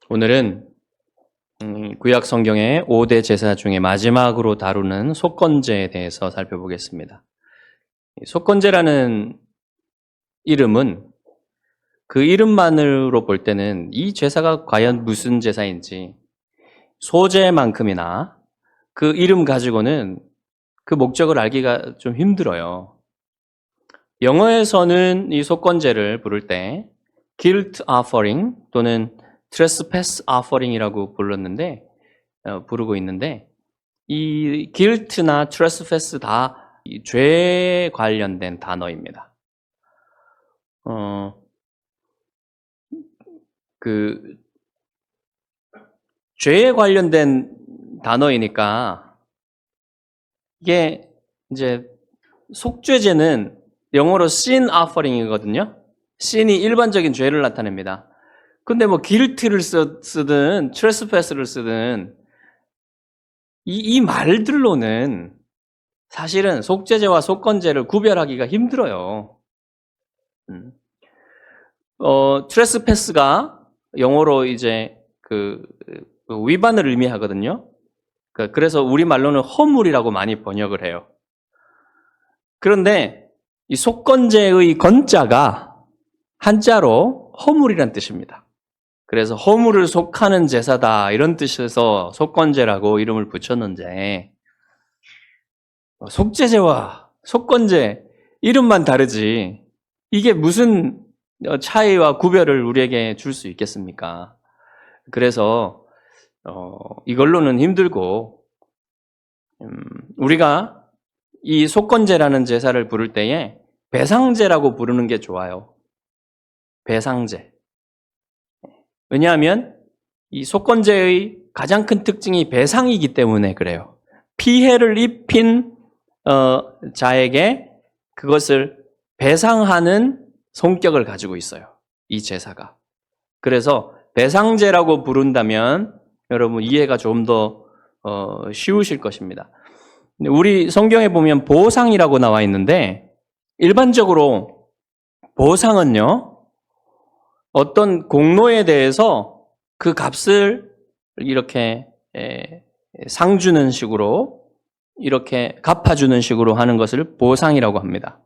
오늘은 구약 성경의 5대 제사 중에 마지막으로 다루는 속건제에 대해서 살펴보겠습니다. 속건제라는 이름은 그 이름만으로 볼 때는 이 제사가 과연 무슨 제사인지 소제만큼이나 그 이름 가지고는 그 목적을 알기가 좀 힘들어요. 영어에서는 이 속건제를 부를 때 guilt offering 또는 trespass offering이라고 부르고 있는데 이 guilt나 trespass 다 죄에 관련된 단어입니다. 죄에 관련된 단어이니까 이게 이제 속죄제는 영어로 sin offering이거든요. sin이 일반적인 죄를 나타냅니다. 근데 뭐 guilt를 쓰든 trespass를 쓰든 이 말들로는 사실은 속죄제와 속건제를 구별하기가 힘들어요. trespass가 영어로 이제 그 위반을 의미하거든요. 그래서 우리말로는 허물이라고 많이 번역을 해요. 그런데 이 속건제의 건자가 한자로 허물이란 뜻입니다. 그래서 허물을 속하는 제사다 이런 뜻에서 속건제라고 이름을 붙였는데 속죄제와 속건제 이름만 다르지 이게 무슨 차이와 구별을 우리에게 줄 수 있겠습니까? 그래서 이걸로는 힘들고 우리가 이 속건제라는 제사를 부를 때에 배상제라고 부르는 게 좋아요. 배상제. 왜냐하면 이 속건제의 가장 큰 특징이 배상이기 때문에 그래요. 피해를 입힌 자에게 그것을 배상하는 성격을 가지고 있어요. 이 제사가. 그래서 배상제라고 부른다면 여러분 이해가 좀 더 쉬우실 것입니다. 우리 성경에 보면 보상이라고 나와 있는데 일반적으로 보상은요. 어떤 공로에 대해서 그 값을 이렇게 상 주는 식으로 이렇게 갚아주는 식으로 하는 것을 보상이라고 합니다.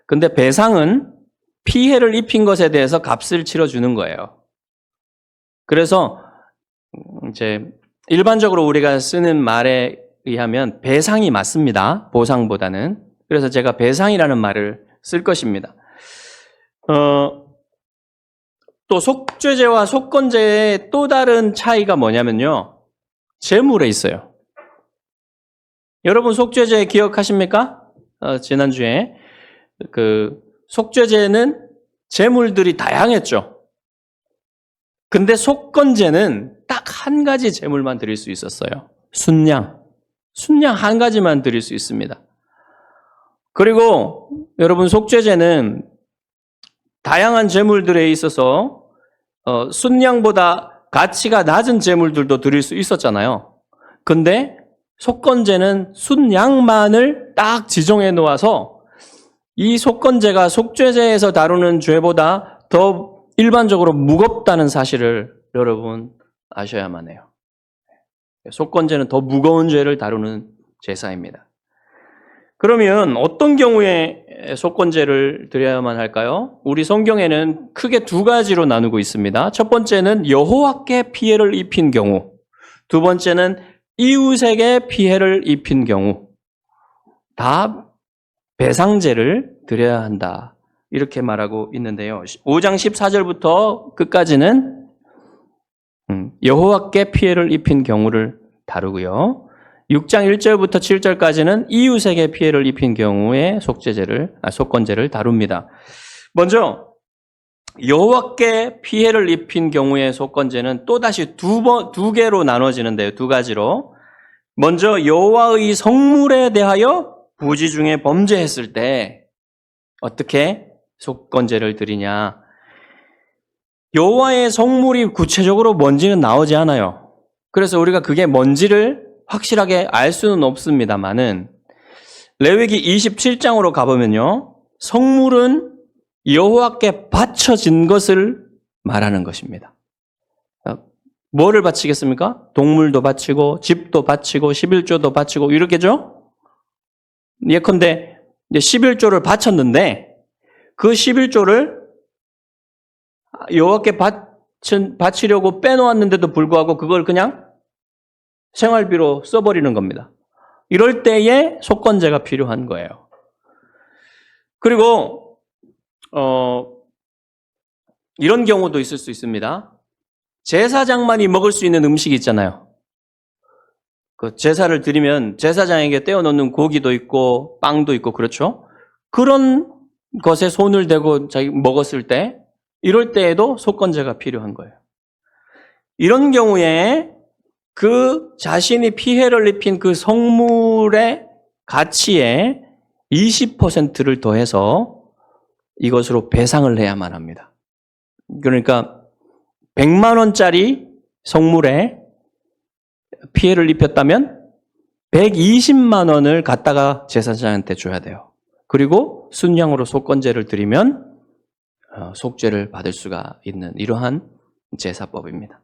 근데 배상은 피해를 입힌 것에 대해서 값을 치러주는 거예요. 그래서 이제 일반적으로 우리가 쓰는 말에 의하면 배상이 맞습니다. 보상보다는. 그래서 제가 배상이라는 말을 쓸 것입니다. 또 속죄제와 속건제의 또 다른 차이가 뭐냐면요. 제물에 있어요. 여러분 속죄제 기억하십니까? 지난주에 속죄제는 제물들이 다양했죠. 근데 속건제는 딱 한 가지 제물만 드릴 수 있었어요. 순양 한 가지만 드릴 수 있습니다. 그리고 여러분 속죄제는 다양한 제물들에 있어서 순양보다 가치가 낮은 제물들도 드릴 수 있었잖아요. 근데 속건제는 순양만을 딱 지정해 놓아서 이 속건제가 속죄제에서 다루는 죄보다 더 일반적으로 무겁다는 사실을 여러분 아셔야만 해요. 속건제는 더 무거운 죄를 다루는 제사입니다. 그러면 어떤 경우에 속건제를 드려야만 할까요? 우리 성경에는 크게 두 가지로 나누고 있습니다. 첫 번째는 여호와께 피해를 입힌 경우, 두 번째는 이웃에게 피해를 입힌 경우 다 배상제를 드려야 한다. 이렇게 말하고 있는데요. 5장 14절부터 끝까지는 여호와께 피해를 입힌 경우를 다루고요. 6장 1절부터 7절까지는 이웃에게 피해를 입힌 경우에 속건제를 다룹니다. 먼저 여호와께 피해를 입힌 경우의 속건제는 또다시 두 개로 나눠지는데요. 두 가지로. 먼저 여호와의 성물에 대하여 부지 중에 범죄했을 때 어떻게 속건제를 드리냐. 여호와의 성물이 구체적으로 뭔지는 나오지 않아요. 그래서 우리가 그게 뭔지를 확실하게 알 수는 없습니다만은 레위기 27장으로 가보면요. 성물은 여호와께 바쳐진 것을 말하는 것입니다. 뭐를 바치겠습니까? 동물도 바치고 집도 바치고 11조도 바치고 이렇게죠? 예컨대 이제 11조를 바쳤는데 그 11조를 여호와께 바치려고 빼놓았는데도 불구하고 그걸 그냥 생활비로 써버리는 겁니다. 이럴 때에 속건제가 필요한 거예요. 그리고 이런 경우도 있을 수 있습니다. 제사장만이 먹을 수 있는 음식이 있잖아요. 그 제사를 드리면 제사장에게 떼어놓는 고기도 있고 빵도 있고 그렇죠. 그런 것에 손을 대고 자기 먹었을 때 이럴 때에도 속건제가 필요한 거예요. 이런 경우에 그 자신이 피해를 입힌 그 성물의 가치에 20%를 더해서 이것으로 배상을 해야만 합니다. 그러니까 100만 원짜리 성물에 피해를 입혔다면 120만 원을 갖다가 제사장한테 줘야 돼요. 그리고 순양으로 속건제를 드리면 속죄를 받을 수가 있는 이러한 제사법입니다.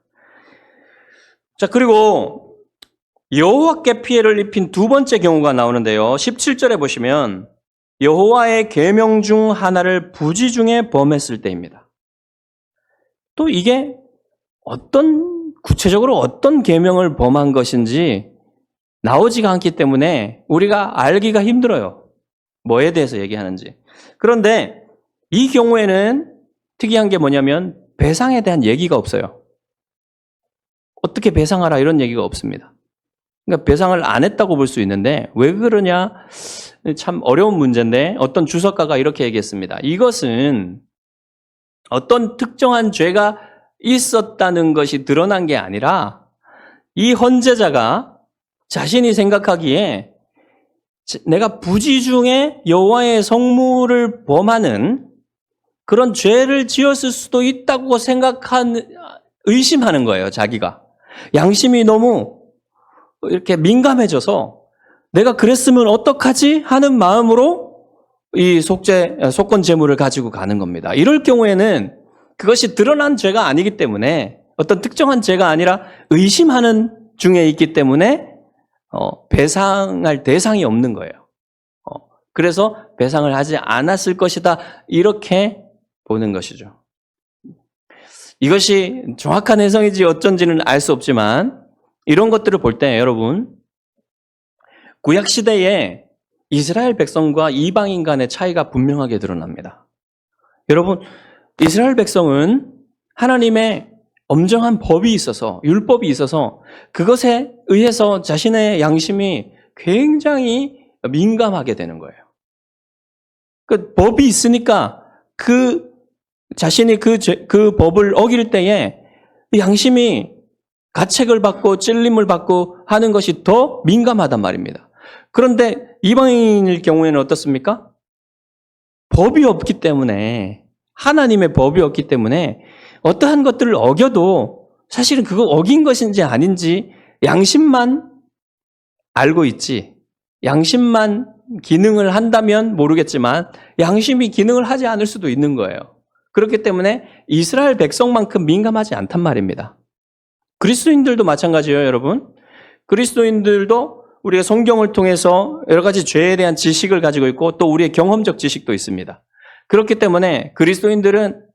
자, 그리고 여호와께 피해를 입힌 두 번째 경우가 나오는데요. 17절에 보시면 여호와의 계명 중 하나를 부지 중에 범했을 때입니다. 또 이게 구체적으로 어떤 계명을 범한 것인지 나오지가 않기 때문에 우리가 알기가 힘들어요. 뭐에 대해서 얘기하는지. 그런데 이 경우에는 특이한 게 뭐냐면 배상에 대한 얘기가 없어요. 어떻게 배상하라 이런 얘기가 없습니다. 그러니까 배상을 안 했다고 볼 수 있는데 왜 그러냐? 참 어려운 문제인데 어떤 주석가가 이렇게 얘기했습니다. 이것은 어떤 특정한 죄가 있었다는 것이 드러난 게 아니라 이 헌제자가 자신이 생각하기에 내가 부지 중에 여호와의 성물을 범하는 그런 죄를 지었을 수도 있다고 의심하는 거예요, 자기가. 양심이 너무 이렇게 민감해져서 내가 그랬으면 어떡하지? 하는 마음으로 이 속건 제물을 가지고 가는 겁니다. 이럴 경우에는 그것이 드러난 죄가 아니기 때문에 어떤 특정한 죄가 아니라 의심하는 중에 있기 때문에 배상할 대상이 없는 거예요. 그래서 배상을 하지 않았을 것이다. 이렇게 보는 것이죠. 이것이 정확한 해석인지 어쩐지는 알 수 없지만 이런 것들을 볼 때 여러분 구약 시대에 이스라엘 백성과 이방인 간의 차이가 분명하게 드러납니다. 여러분 이스라엘 백성은 하나님의 엄정한 법이 있어서 율법이 있어서 그것에 의해서 자신의 양심이 굉장히 민감하게 되는 거예요. 그 법이 있으니까 자신이 그 법을 어길 때에 양심이 가책을 받고 찔림을 받고 하는 것이 더 민감하단 말입니다. 그런데 이방인일 경우에는 어떻습니까? 법이 없기 때문에 하나님의 법이 없기 때문에 어떠한 것들을 어겨도 사실은 그거 어긴 것인지 아닌지 양심만 알고 있지 양심만 기능을 한다면 모르겠지만 양심이 기능을 하지 않을 수도 있는 거예요. 그렇기 때문에 이스라엘 백성만큼 민감하지 않단 말입니다. 그리스도인들도 마찬가지예요, 여러분. 그리스도인들도 우리가 성경을 통해서 여러 가지 죄에 대한 지식을 가지고 있고 또 우리의 경험적 지식도 있습니다. 그렇기 때문에 그리스도인들은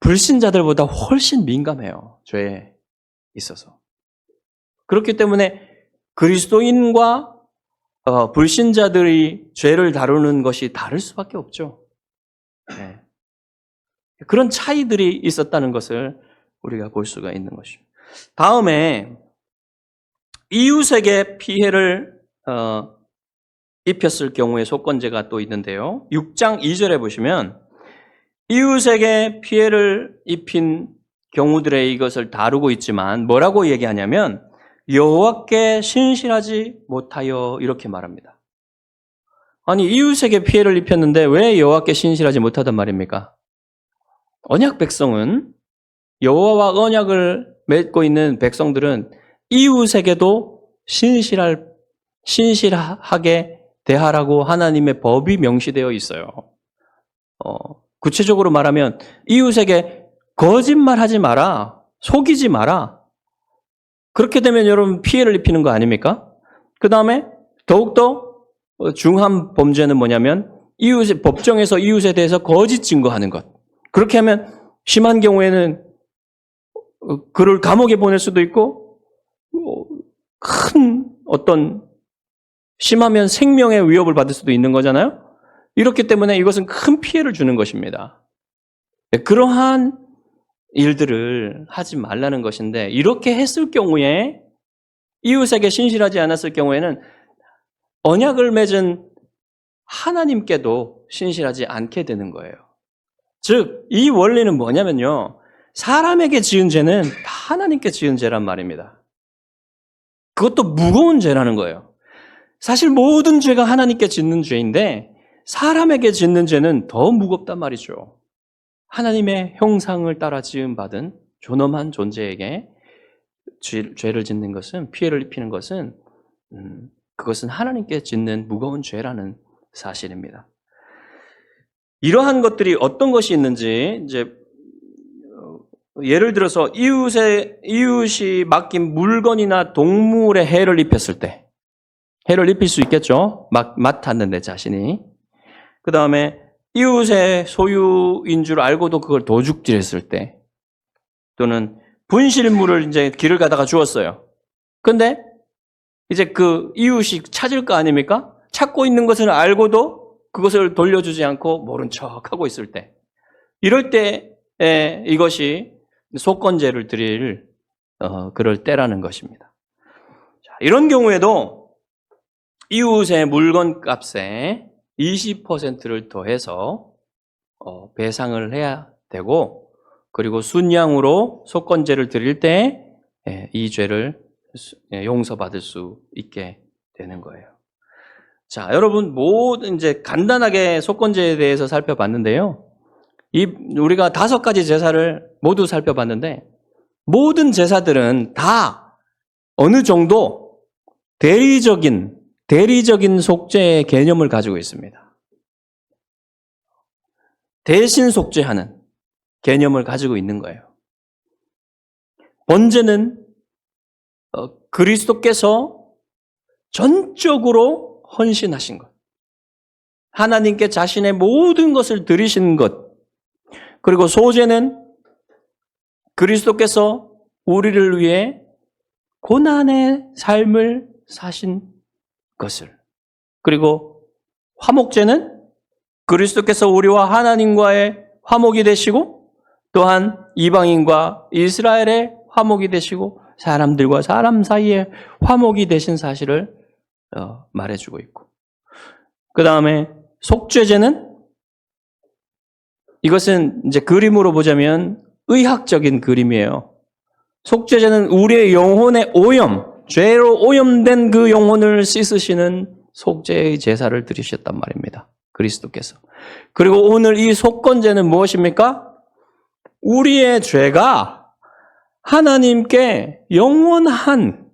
불신자들보다 훨씬 민감해요, 죄에 있어서. 그렇기 때문에 그리스도인과 불신자들이 죄를 다루는 것이 다를 수밖에 없죠. 네. 그런 차이들이 있었다는 것을 우리가 볼 수가 있는 것입니다. 다음에 이웃에게 피해를 입혔을 경우에 속건제가 또 있는데요. 6장 2절에 보시면 이웃에게 피해를 입힌 경우들의 이것을 다루고 있지만 뭐라고 얘기하냐면 여호와께 신실하지 못하여 이렇게 말합니다. 아니 이웃에게 피해를 입혔는데 왜 여호와께 신실하지 못하단 말입니까? 언약 백성은 여호와와 언약을 맺고 있는 백성들은 이웃에게도 신실하게 대하라고 하나님의 법이 명시되어 있어요. 구체적으로 말하면 이웃에게 거짓말하지 마라. 속이지 마라. 그렇게 되면 여러분 피해를 입히는 거 아닙니까? 그 다음에 더욱더 중한 범죄는 뭐냐면 법정에서 이웃에 대해서 거짓 증거하는 것. 그렇게 하면 심한 경우에는 그를 감옥에 보낼 수도 있고 큰 어떤 심하면 생명의 위협을 받을 수도 있는 거잖아요. 이렇기 때문에 이것은 큰 피해를 주는 것입니다. 그러한 일들을 하지 말라는 것인데 이렇게 했을 경우에 이웃에게 신실하지 않았을 경우에는 언약을 맺은 하나님께도 신실하지 않게 되는 거예요. 즉, 이 원리는 뭐냐면요. 사람에게 지은 죄는 다 하나님께 지은 죄란 말입니다. 그것도 무거운 죄라는 거예요. 사실 모든 죄가 하나님께 짓는 죄인데 사람에게 짓는 죄는 더 무겁단 말이죠. 하나님의 형상을 따라 지음받은 존엄한 존재에게 죄를 짓는 것은, 피해를 입히는 것은 그것은 하나님께 짓는 무거운 죄라는 사실입니다. 이러한 것들이 어떤 것이 있는지 이제 예를 들어서 이웃이 맡긴 물건이나 동물에 해를 입혔을 때, 해를 입힐 수 있겠죠. 맡았는데 자신이. 그 다음에 이웃의 소유인 줄 알고도 그걸 도둑질했을 때, 또는 분실물을 이제 길을 가다가 주었어요. 근데 이제 그 이웃이 찾을 거 아닙니까? 찾고 있는 것을 알고도 그것을 돌려주지 않고 모른 척 하고 있을 때, 이럴 때 이것이 속건제를 드릴 그럴 때라는 것입니다. 자, 이런 경우에도 이웃의 물건 값에 20%를 더해서 배상을 해야 되고, 그리고 순양으로 속건제를 드릴 때 이 죄를 용서받을 수 있게 되는 거예요. 자, 여러분 이제 간단하게 속건제에 대해서 살펴봤는데요. 우리가 5가지 제사를 모두 살펴봤는데 모든 제사들은 다 어느 정도 대리적인 속죄의 개념을 가지고 있습니다. 대신 속죄하는 개념을 가지고 있는 거예요. 번제는 그리스도께서 전적으로 헌신하신 것, 하나님께 자신의 모든 것을 드리신 것, 그리고 소제는 그리스도께서 우리를 위해 고난의 삶을 사신 것을, 그리고 화목제는 그리스도께서 우리와 하나님과의 화목이 되시고 또한 이방인과 이스라엘의 화목이 되시고 사람들과 사람 사이의 화목이 되신 사실을 말해주고 있고, 그 다음에 속죄제는 이것은 이제 그림으로 보자면 의학적인 그림이에요. 속죄제는 우리의 영혼의 오염, 죄로 오염된 그 영혼을 씻으시는 속죄의 제사를 드리셨단 말입니다. 그리스도께서. 그리고 오늘 이 속건제는 무엇입니까? 우리의 죄가 하나님께 영원한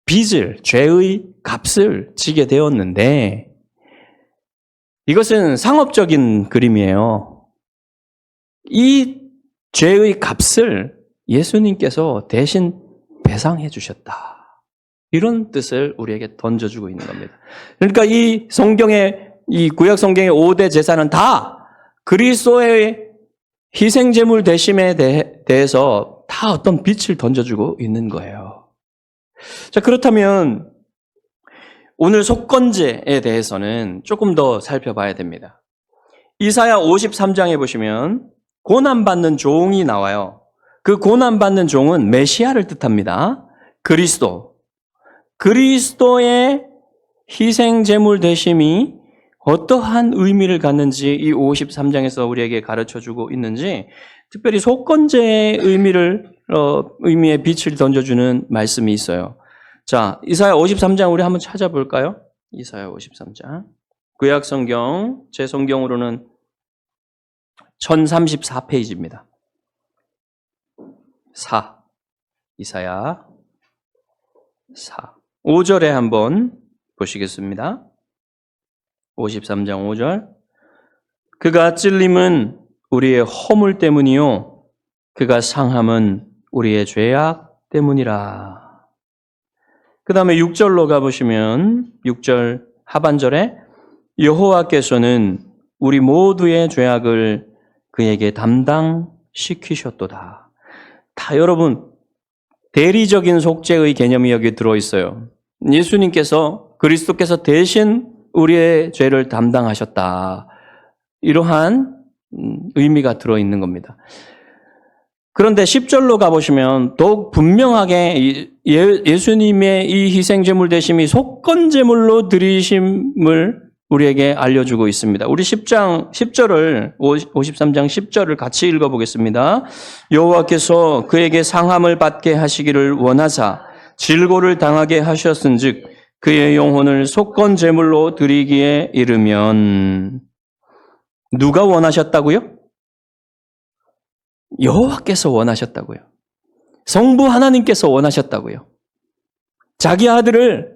빚을, 죄의 값을 지게 되었는데, 이것은 상업적인 그림이에요. 이 죄의 값을 예수님께서 대신 배상해 주셨다. 이런 뜻을 우리에게 던져주고 있는 겁니다. 그러니까 이 구약 성경의 5대 제사는 다 그리스도의 희생제물 되심에 대해서 다 어떤 빛을 던져주고 있는 거예요. 자, 그렇다면 오늘 속건제에 대해서는 조금 더 살펴봐야 됩니다. 이사야 53장에 보시면 고난받는 종이 나와요. 그 고난받는 종은 메시아를 뜻합니다. 그리스도의 희생제물 되심이 어떠한 의미를 갖는지 이 53장에서 우리에게 가르쳐주고 있는지, 특별히 속건제의 의미의 빛을 던져주는 말씀이 있어요. 자, 이사야 53장 우리 한번 찾아볼까요? 이사야 53장. 구약 성경, 제 성경으로는 1034페이지입니다. 4. 이사야 4. 5절에 한번 보시겠습니다. 53장 5절. 그가 찔림은 우리의 허물 때문이요, 그가 상함은 우리의 죄악 때문이라. 그 다음에 6절로 가보시면 6절 하반절에 여호와께서는 우리 모두의 죄악을 그에게 담당시키셨도다. 다 여러분 대리적인 속죄의 개념이 여기 들어있어요. 예수님께서 그리스도께서 대신 우리의 죄를 담당하셨다. 이러한 의미가 들어있는 겁니다. 그런데 10절로 가보시면 더욱 분명하게 예수님의 이 희생제물 대심이 속건제물로 드리심을 우리에게 알려주고 있습니다. 우리 53장 10절을 같이 읽어보겠습니다. 여호와께서 그에게 상함을 받게 하시기를 원하사 질고를 당하게 하셨은즉 그의 영혼을 속건제물로 드리기에 이르면 누가 원하셨다고요? 여호와께서 원하셨다고요. 성부 하나님께서 원하셨다고요. 자기 아들을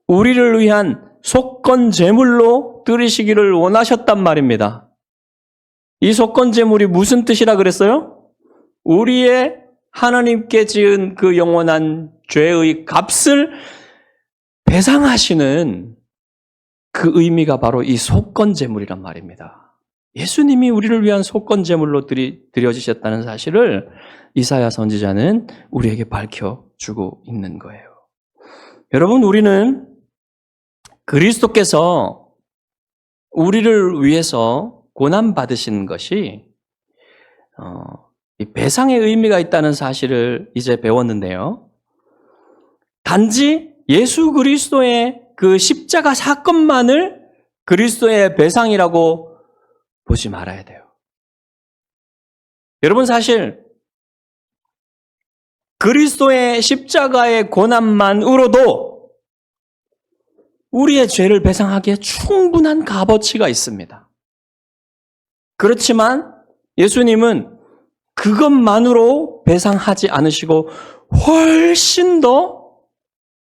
우리를 위한 속건제물로 드리시기를 원하셨단 말입니다. 이 속건제물이 무슨 뜻이라 그랬어요? 우리의 하나님께 지은 그 영원한 죄의 값을 배상하시는 그 의미가 바로 이 속건제물이란 말입니다. 예수님이 우리를 위한 속건제물로 드려지셨다는 사실을 이사야 선지자는 우리에게 밝혀주고 있는 거예요. 여러분, 우리는 그리스도께서 우리를 위해서 고난받으신 것이 배상의 의미가 있다는 사실을 이제 배웠는데요. 단지 예수 그리스도의 그 십자가 사건만을 그리스도의 배상이라고 보지 말아야 돼요. 여러분, 사실 그리스도의 십자가의 고난만으로도 우리의 죄를 배상하기에 충분한 값어치가 있습니다. 그렇지만 예수님은 그것만으로 배상하지 않으시고 훨씬 더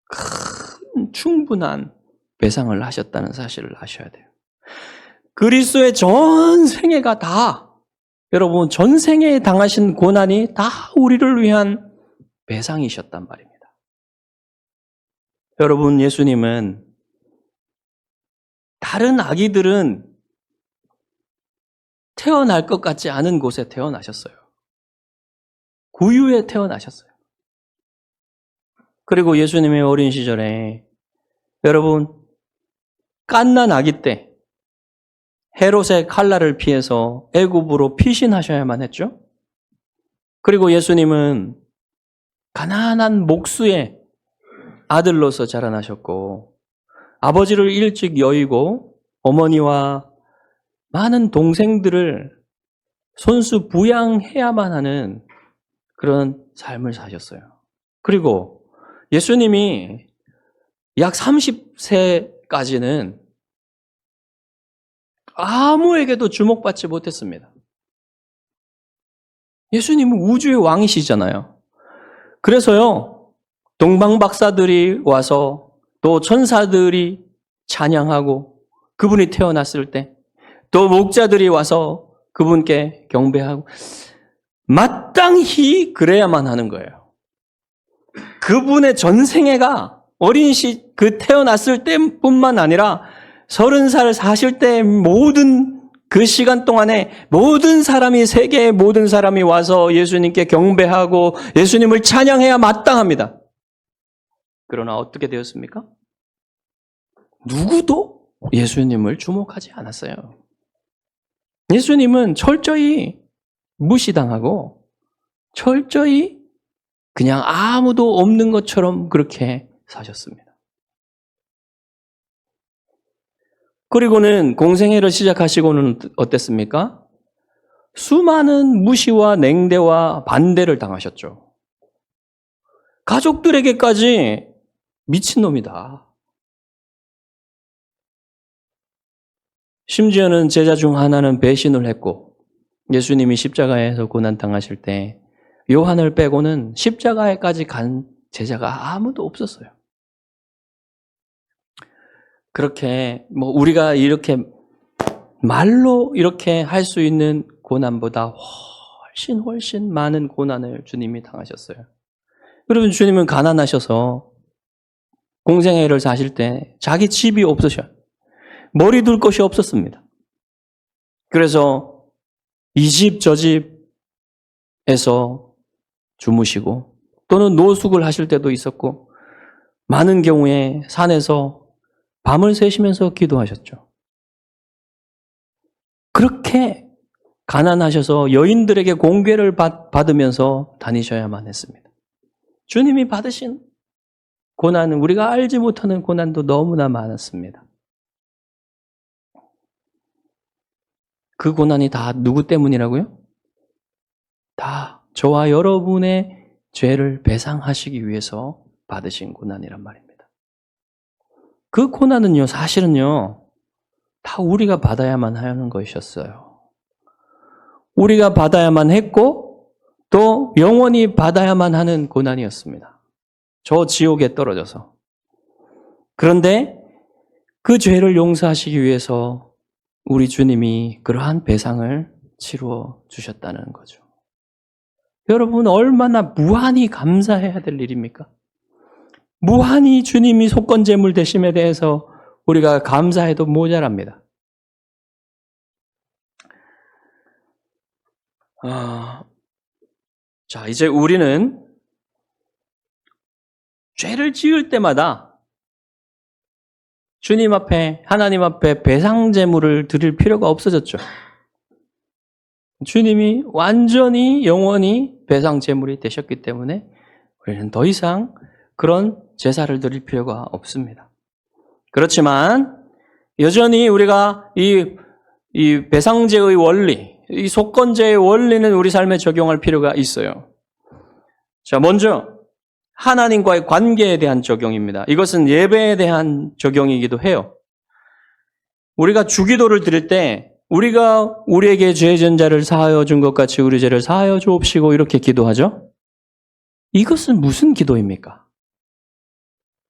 큰 충분한 배상을 하셨다는 사실을 아셔야 돼요. 그리스도의 전 생애가 다, 여러분, 전 생애에 당하신 고난이 다 우리를 위한 배상이셨단 말입니다. 여러분, 예수님은 다른 아기들은 태어날 것 같지 않은 곳에 태어나셨어요. 구유에 태어나셨어요. 그리고 예수님의 어린 시절에 여러분, 갓난 아기 때 헤롯의 칼날을 피해서 애굽으로 피신하셔야만 했죠. 그리고 예수님은 가난한 목수의 아들로서 자라나셨고 아버지를 일찍 여의고 어머니와 많은 동생들을 손수 부양해야만 하는 그런 삶을 사셨어요. 그리고 예수님이 약 30세까지는 아무에게도 주목받지 못했습니다. 예수님은 우주의 왕이시잖아요. 그래서요, 동방박사들이 와서 또 천사들이 찬양하고 그분이 태어났을 때 또 목자들이 와서 그분께 경배하고 마땅히 그래야만 하는 거예요. 그분의 전생애가 어린 그 태어났을 때뿐만 아니라 30살 사실 때 모든 그 시간 동안에 모든 사람이, 세계의 모든 사람이 와서 예수님께 경배하고 예수님을 찬양해야 마땅합니다. 그러나 어떻게 되었습니까? 누구도 예수님을 주목하지 않았어요. 예수님은 철저히 무시당하고 철저히 그냥 아무도 없는 것처럼 그렇게 사셨습니다. 그리고는 공생애를 시작하시고는 어땠습니까? 수많은 무시와 냉대와 반대를 당하셨죠. 가족들에게까지 미친놈이다. 심지어는 제자 중 하나는 배신을 했고 예수님이 십자가에서 고난당하실 때 요한을 빼고는 십자가에까지 간 제자가 아무도 없었어요. 그렇게 우리가 이렇게 말로 이렇게 할 수 있는 고난보다 훨씬 많은 고난을 주님이 당하셨어요. 여러분, 주님은 가난하셔서 공생애를 사실 때 자기 집이 없으셔요. 머리 둘 곳이 없었습니다. 그래서 이 집 저 집에서 주무시고 또는 노숙을 하실 때도 있었고 많은 경우에 산에서 밤을 새시면서 기도하셨죠. 그렇게 가난하셔서 여인들에게 공궤를 받으면서 다니셔야만 했습니다. 주님이 받으신 고난은 우리가 알지 못하는 고난도 너무나 많았습니다. 그 고난이 다 누구 때문이라고요? 다 저와 여러분의 죄를 배상하시기 위해서 받으신 고난이란 말입니다. 그 고난은요, 사실은요, 다 우리가 받아야만 하는 것이었어요. 우리가 받아야만 했고 또 영원히 받아야만 하는 고난이었습니다. 저 지옥에 떨어져서. 그런데 그 죄를 용서하시기 위해서 우리 주님이 그러한 배상을 치루어 주셨다는 거죠. 여러분, 얼마나 무한히 감사해야 될 일입니까? 무한히 주님이 속건제물 되심에 대해서 우리가 감사해도 모자랍니다. 자, 이제 우리는 죄를 지을 때마다 주님 앞에, 하나님 앞에 배상제물을 드릴 필요가 없어졌죠. 주님이 완전히 영원히 배상제물이 되셨기 때문에 우리는 더 이상 그런 제사를 드릴 필요가 없습니다. 그렇지만 여전히 우리가 이 배상제의 원리, 이 속건제의 원리는 우리 삶에 적용할 필요가 있어요. 자, 먼저 하나님과의 관계에 대한 적용입니다. 이것은 예배에 대한 적용이기도 해요. 우리가 주기도를 드릴 때 우리가 우리에게 죄 전자를 사하여 준 것 같이 우리 죄를 사하여 주옵시고 이렇게 기도하죠. 이것은 무슨 기도입니까?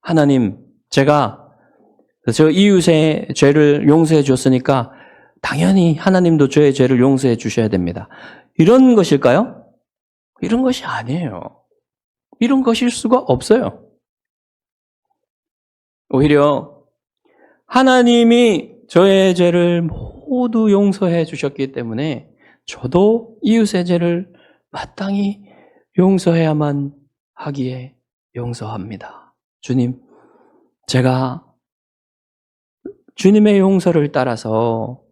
하나님, 제가 저 이웃의 죄를 용서해 주었으니까 당연히 하나님도 저의 죄를 용서해 주셔야 됩니다. 이런 것일까요? 이런 것이 아니에요. 이런 것일 수가 없어요. 오히려 하나님이 저의 죄를 모두 용서해 주셨기 때문에 저도 이웃의 죄를 마땅히 용서해야만 하기에 용서합니다. 주님, 제가 주님의 용서를 따라서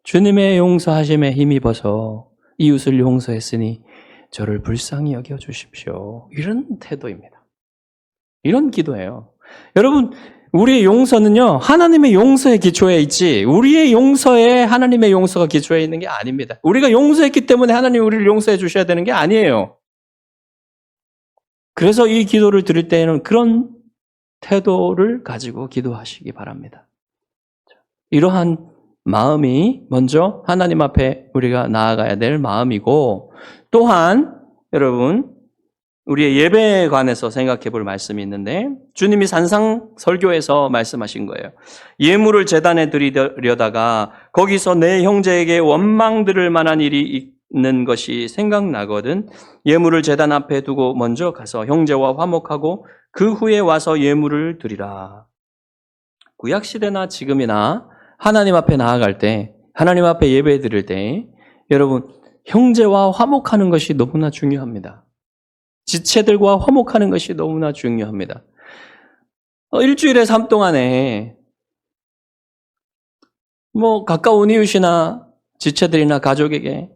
주님의 용서하심에 힘입어서 이웃을 용서했으니 저를 불쌍히 여겨주십시오. 이런 태도입니다. 이런 기도예요. 여러분, 우리의 용서는요, 하나님의 용서의 기초에 있지, 우리의 용서에 하나님의 용서가 기초에 있는 게 아닙니다. 우리가 용서했기 때문에 하나님이 우리를 용서해 주셔야 되는 게 아니에요. 그래서 이 기도를 드릴 때에는 그런 태도를 가지고 기도하시기 바랍니다. 이러한 마음이 먼저 하나님 앞에 우리가 나아가야 될 마음이고, 또한 여러분, 우리의 예배에 관해서 생각해 볼 말씀이 있는데 주님이 산상 설교에서 말씀하신 거예요. 예물을 제단에 드리려다가 거기서 내 형제에게 원망 들을 만한 일이 있는 것이 생각나거든 예물을 제단 앞에 두고 먼저 가서 형제와 화목하고 그 후에 와서 예물을 드리라. 구약시대나 지금이나 하나님 앞에 나아갈 때, 하나님 앞에 예배 드릴 때 여러분, 형제와 화목하는 것이 너무나 중요합니다. 지체들과 화목하는 것이 너무나 중요합니다. 일주일의 삶 동안에 가까운 이웃이나 지체들이나 가족에게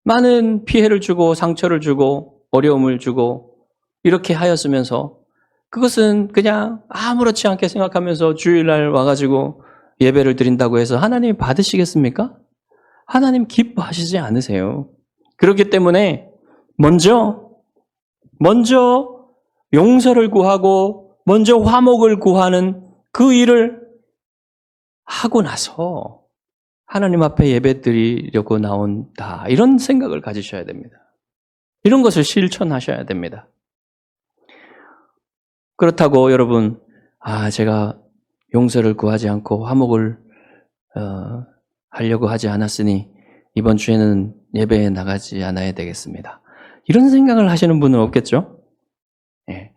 많은 피해를 주고 상처를 주고 어려움을 주고 이렇게 하였으면서 그것은 그냥 아무렇지 않게 생각하면서 주일날 와가지고 예배를 드린다고 해서 하나님이 받으시겠습니까? 하나님 기뻐하시지 않으세요. 그렇기 때문에 먼저 용서를 구하고 먼저 화목을 구하는 그 일을 하고 나서 하나님 앞에 예배 드리려고 나온다. 이런 생각을 가지셔야 됩니다. 이런 것을 실천하셔야 됩니다. 그렇다고 여러분, 제가 용서를 구하지 않고 화목을 하려고 하지 않았으니 이번 주에는 예배에 나가지 않아야 되겠습니다. 이런 생각을 하시는 분은 없겠죠? 예.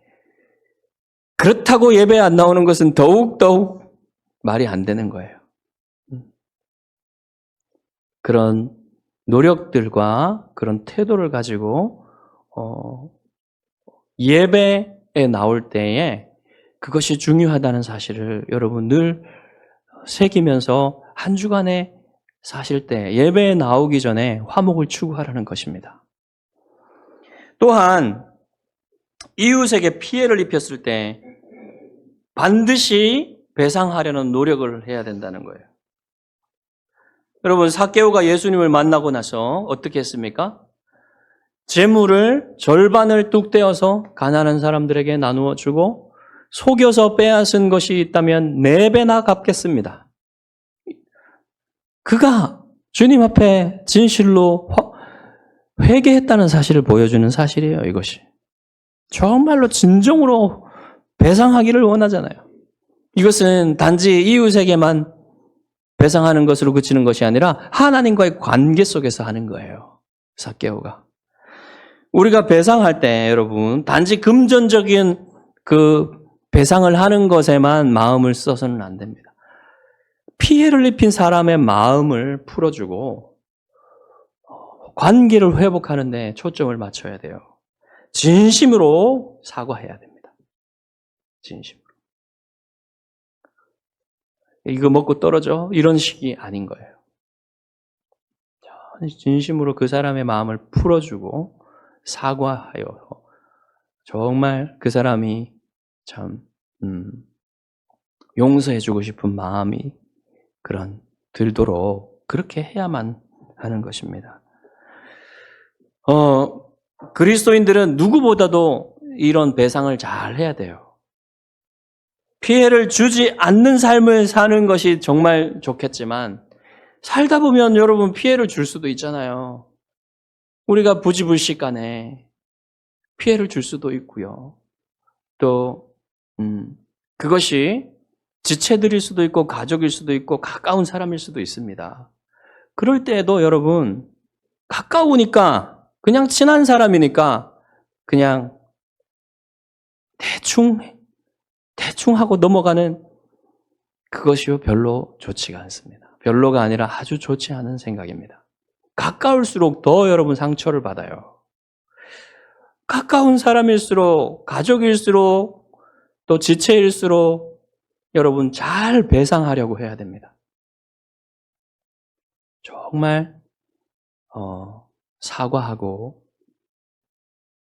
그렇다고 예배 안 나오는 것은 더욱 말이 안 되는 거예요. 그런 노력들과 그런 태도를 가지고 예배에 나올 때에 그것이 중요하다는 사실을 여러분 늘 새기면서 한 주간에 사실 때 예배에 나오기 전에 화목을 추구하라는 것입니다. 또한 이웃에게 피해를 입혔을 때 반드시 배상하려는 노력을 해야 된다는 거예요. 여러분, 삭개오가 예수님을 만나고 나서 어떻게 했습니까? 재물을 절반을 뚝 떼어서 가난한 사람들에게 나누어 주고 속여서 빼앗은 것이 있다면 4배나 갚겠습니다. 그가 주님 앞에 진실로 회개했다는 사실을 보여주는 사실이에요, 이것이. 정말로 진정으로 배상하기를 원하잖아요. 이것은 단지 이웃에게만 배상하는 것으로 그치는 것이 아니라 하나님과의 관계 속에서 하는 거예요. 삭개오가. 우리가 배상할 때 여러분 단지 금전적인 그 배상을 하는 것에만 마음을 써서는 안 됩니다. 피해를 입힌 사람의 마음을 풀어주고 관계를 회복하는 데 초점을 맞춰야 돼요. 진심으로 사과해야 됩니다. 진심으로. 이거 먹고 떨어져? 이런 식이 아닌 거예요. 진심으로 그 사람의 마음을 풀어주고 사과하여 정말 그 사람이 참 용서해주고 싶은 마음이 그런 들도록 그렇게 해야만 하는 것입니다. 그리스도인들은 누구보다도 이런 배상을 잘 해야 돼요. 피해를 주지 않는 삶을 사는 것이 정말 좋겠지만 살다 보면 여러분 피해를 줄 수도 있잖아요. 우리가 부지불식간에 피해를 줄 수도 있고요. 또 그것이 지체들일 수도 있고 가족일 수도 있고 가까운 사람일 수도 있습니다. 그럴 때에도 여러분 가까우니까 그냥 친한 사람이니까 그냥 대충 하고 넘어가는 그것이 별로 좋지가 않습니다. 별로가 아니라 아주 좋지 않은 생각입니다. 가까울수록 더 여러분 상처를 받아요. 가까운 사람일수록, 가족일수록, 또 지체일수록 여러분 잘 배상하려고 해야 됩니다. 정말 사과하고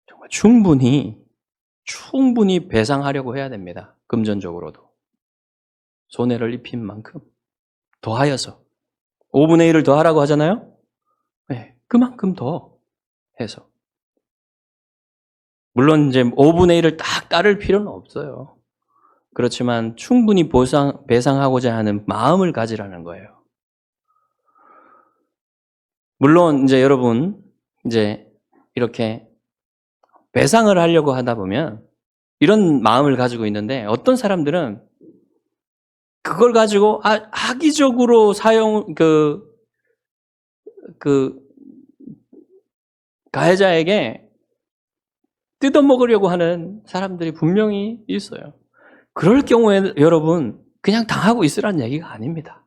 정말 충분히 배상하려고 해야 됩니다. 금전적으로도. 손해를 입힌 만큼 더하여서 5분의 1을 더하라고 하잖아요. 네, 그만큼 더 해서. 물론 이제 5분의 1을 딱 따를 필요는 없어요. 그렇지만 충분히 배상하고자 하는 마음을 가지라는 거예요. 물론 이제 여러분 이제 이렇게 배상을 하려고 하다 보면 이런 마음을 가지고 있는데 어떤 사람들은 그걸 가지고 악의적으로 가해자에게 뜯어먹으려고 하는 사람들이 분명히 있어요. 그럴 경우에 여러분 그냥 당하고 있으라는 얘기가 아닙니다.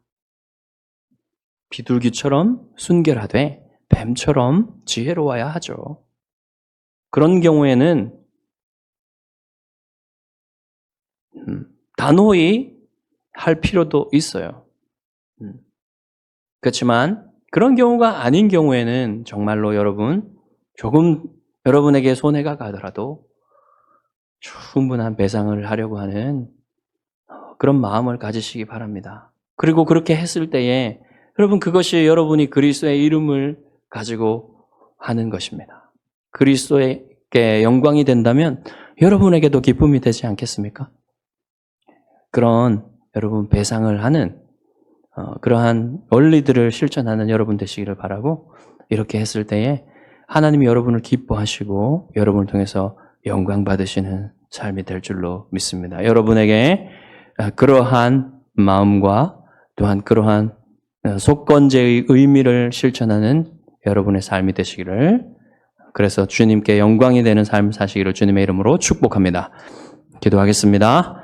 비둘기처럼 순결하되 뱀처럼 지혜로워야 하죠. 그런 경우에는 단호히 할 필요도 있어요. 그렇지만 그런 경우가 아닌 경우에는 정말로 여러분 조금 여러분에게 손해가 가더라도 충분한 배상을 하려고 하는 그런 마음을 가지시기 바랍니다. 그리고 그렇게 했을 때에 여러분 그것이 여러분이 그리스도의 이름을 가지고 하는 것입니다. 그리스도에게 영광이 된다면 여러분에게도 기쁨이 되지 않겠습니까? 그런 여러분 배상을 하는 그러한 원리들을 실천하는 여러분 되시기를 바라고 이렇게 했을 때에 하나님이 여러분을 기뻐하시고 여러분을 통해서 영광 받으시는 삶이 될 줄로 믿습니다. 여러분에게 그러한 마음과 또한 그러한 속건제의 의미를 실천하는 여러분의 삶이 되시기를, 그래서 주님께 영광이 되는 삶을 사시기를 주님의 이름으로 축복합니다. 기도하겠습니다.